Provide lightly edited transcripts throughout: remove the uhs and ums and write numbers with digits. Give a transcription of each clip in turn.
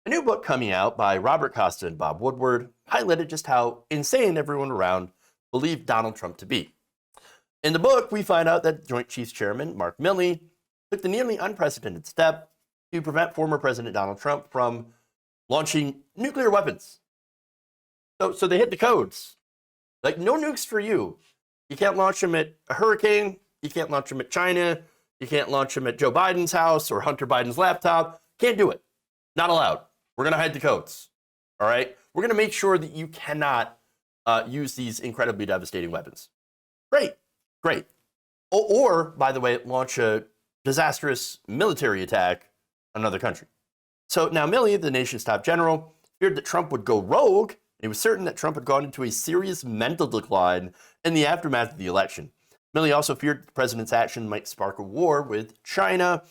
A new book coming out by Robert Costa and Bob Woodward highlighted just how insane everyone around believed Donald Trump to be. In the book, we find out that Joint Chiefs Chairman Mark Milley took the nearly unprecedented step to prevent former President Donald Trump from launching nuclear weapons. So they hit the codes. Like, no nukes for you. You can't launch them at a hurricane. You can't launch them at China. You can't launch them at Joe Biden's house or Hunter Biden's laptop. Can't do it. Not allowed. We're going to hide the codes. All right? We're going to make sure that you cannot use these incredibly devastating weapons. Great. Great. Or, by the way, launch a disastrous military attack on another country. So now Milley, the nation's top general, feared that Trump would go rogue. He was certain that Trump had gone into a serious mental decline in the aftermath of the election. Milley also feared the president's action might spark a war with China,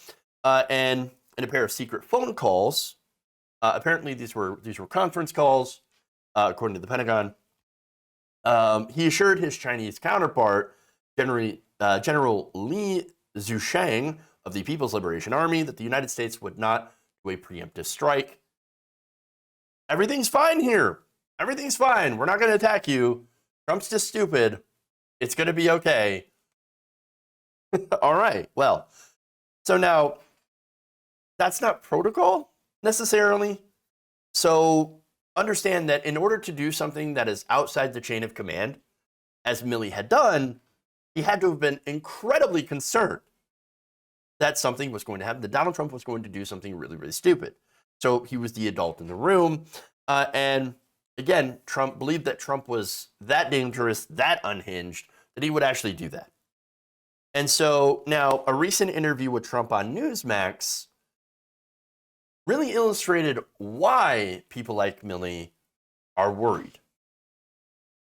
and in a pair of secret phone calls. Apparently, these were conference calls, according to the Pentagon. He assured his Chinese counterpart, General Li Zusheng of the People's Liberation Army, that the United States would not do a preemptive strike. Everything's fine here. Everything's fine. We're not going to attack you. Trump's just stupid. It's going to be okay. All right. Well, so now that's not protocol necessarily. So understand that in order to do something that is outside the chain of command, as Milley had done, he had to have been incredibly concerned that something was going to happen, that Donald Trump was going to do something really, really stupid. So he was the adult in the room. And again, Trump believed that Trump was that dangerous, that unhinged, that he would actually do that. And so now a recent interview with Trump on Newsmax really illustrated why people like Milley are worried.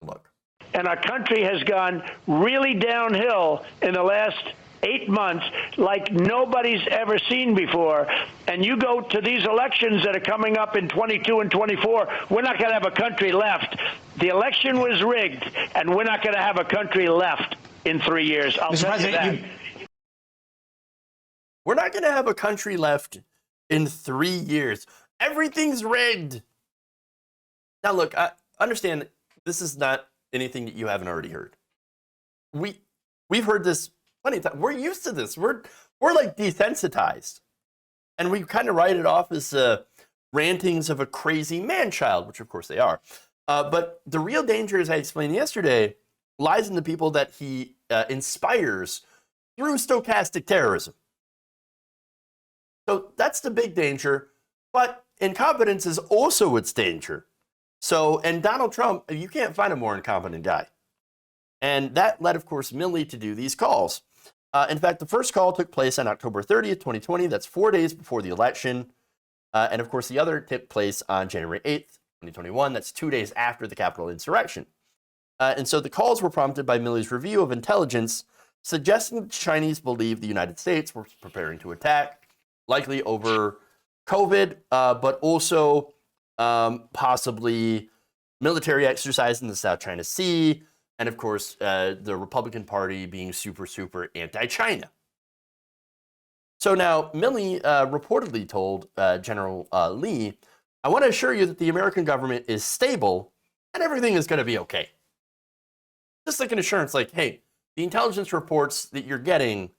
Look. And our country has gone really downhill in the last 8 months like nobody's ever seen before. And you go to these elections that are coming up in 22 and 24, we're not going to have a country left. The election was rigged, and we're not going to have a country left in 3 years. I'll tell you that. We're not going to have a country left in 3 years. Everything's rigged. Now, look, I understand this is not anything that you haven't already heard. We've heard this plenty of times. We're used to this. We're like desensitized. And we kind of write it off as rantings of a crazy man-child, which of course they are. But the real danger, as I explained yesterday, lies in the people that he inspires through stochastic terrorism. So that's the big danger. But incompetence is also its danger. So, and Donald Trump, you can't find a more incompetent guy. And that led, of course, Milley to do these calls. In fact, the first call took place on October 30th, 2020. That's 4 days before the election. And of course, the other took place on January 8th, 2021. That's 2 days after the Capitol insurrection. And so the calls were prompted by Milley's review of intelligence, suggesting the Chinese believed the United States were preparing to attack, likely over COVID, but also possibly military exercise in the South China Sea, and of course, the Republican Party being super, super anti-China. So now, Milley reportedly told General Lee, I want to assure you that the American government is stable and everything is going to be okay. Just like an assurance, like, hey, the intelligence reports that you're getting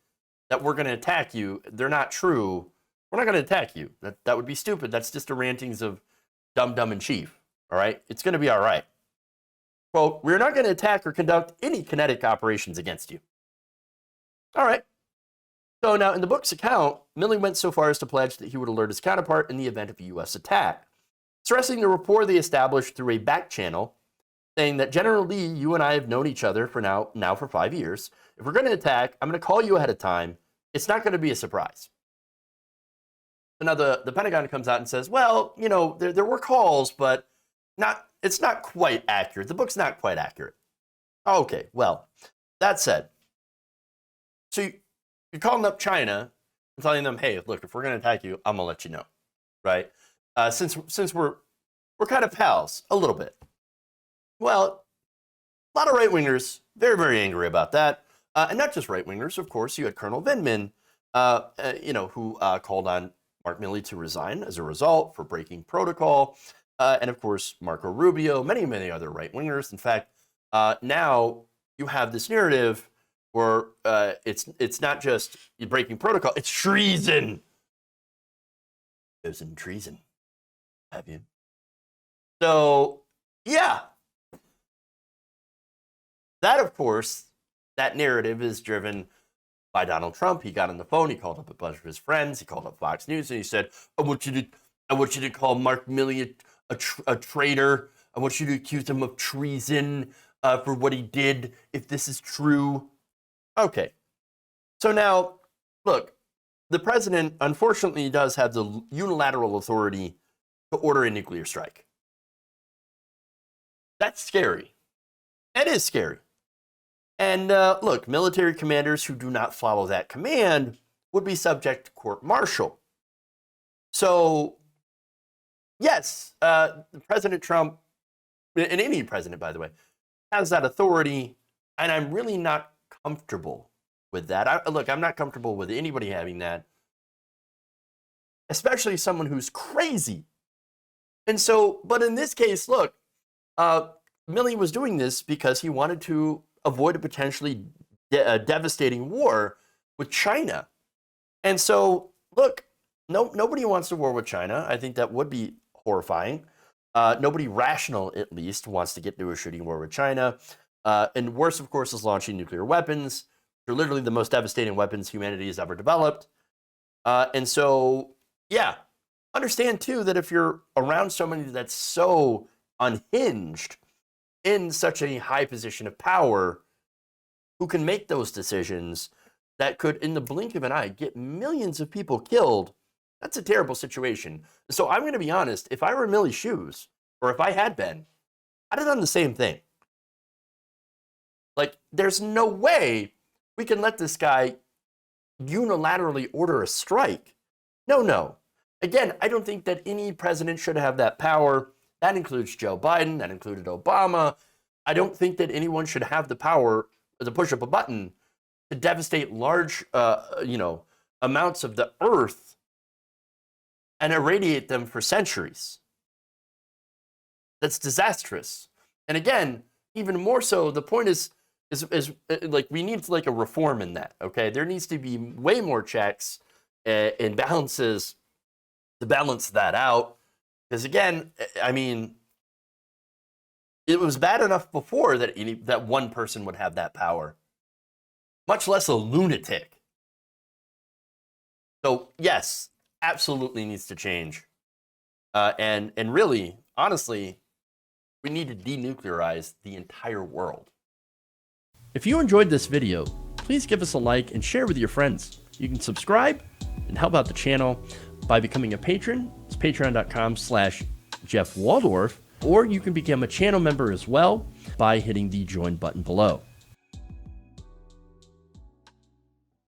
that we're going to attack you, they're not true. We're not going to attack you. That would be stupid. That's just the rantings of dumb in chief. All right? It's going to be all right. Quote, we're not going to attack or conduct any kinetic operations against you. All right. So now in the book's account, Milley went so far as to pledge that he would alert his counterpart in the event of a U.S. attack, stressing the rapport they established through a back channel, saying that General Lee, you and I have known each other for now for 5 years. If we're going to attack, I'm going to call you ahead of time. It's not going to be a surprise. So now the Pentagon comes out and says, well, you know, there were calls, but it's not quite accurate. The book's not quite accurate. Okay, well, that said, so you're calling up China and telling them, hey, look, if we're going to attack you, I'm going to let you know, right? Since we're kind of pals, a little bit. Well, a lot of right-wingers, very, very angry about that. And not just right-wingers, of course. You had Colonel Vindman, who called on Mark Milley to resign as a result for breaking protocol. And of course, Marco Rubio, many, many other right-wingers. In fact, now you have this narrative where it's not just breaking protocol, it's treason. There's some treason. Have you? So, yeah. That, of course, that narrative is driven by Donald Trump. He got on the phone. He called up a bunch of his friends. He called up Fox News and he said, I want you to call Mark Milley a traitor. I want you to accuse him of treason for what he did, if this is true. Okay. So now, look, the president, unfortunately, does have the unilateral authority to order a nuclear strike. That's scary. That is scary. And look, military commanders who do not follow that command would be subject to court-martial. So, yes, President Trump, and any president, by the way, has that authority, and I'm really not comfortable with that. Look, I'm not comfortable with anybody having that, especially someone who's crazy. And so, but in this case, look, Milley was doing this because he wanted to avoid a potentially devastating war with China. And so, look, nobody wants a war with China. I think that would be horrifying. Nobody rational, at least, wants to get into a shooting war with China. And worse, of course, is launching nuclear weapons. They're literally the most devastating weapons humanity has ever developed. And so, yeah, understand, too, that if you're around somebody that's so unhinged in such a high position of power, who can make those decisions that could, in the blink of an eye, get millions of people killed, that's a terrible situation. So I'm going to be honest, if I were in Milley's shoes, or if I had been, I'd have done the same thing. Like, there's no way we can let this guy unilaterally order a strike. No. Again, I don't think that any president should have that power. That includes Joe Biden. That included Obama. I don't think that anyone should have the power to push up a button to devastate large, amounts of the earth and irradiate them for centuries. That's disastrous. And again, even more so, the point is like we need like a reform in that. Okay, there needs to be way more checks and balances to balance that out. Because again, I mean, it was bad enough before that one person would have that power, much less a lunatic. So yes, absolutely needs to change. And really, honestly, we need to denuclearize the entire world. If you enjoyed this video, please give us a like and share with your friends. You can subscribe and help out the channel by becoming a patron. It's patreon.com/Jeff Waldorf, or you can become a channel member as well by hitting the join button below.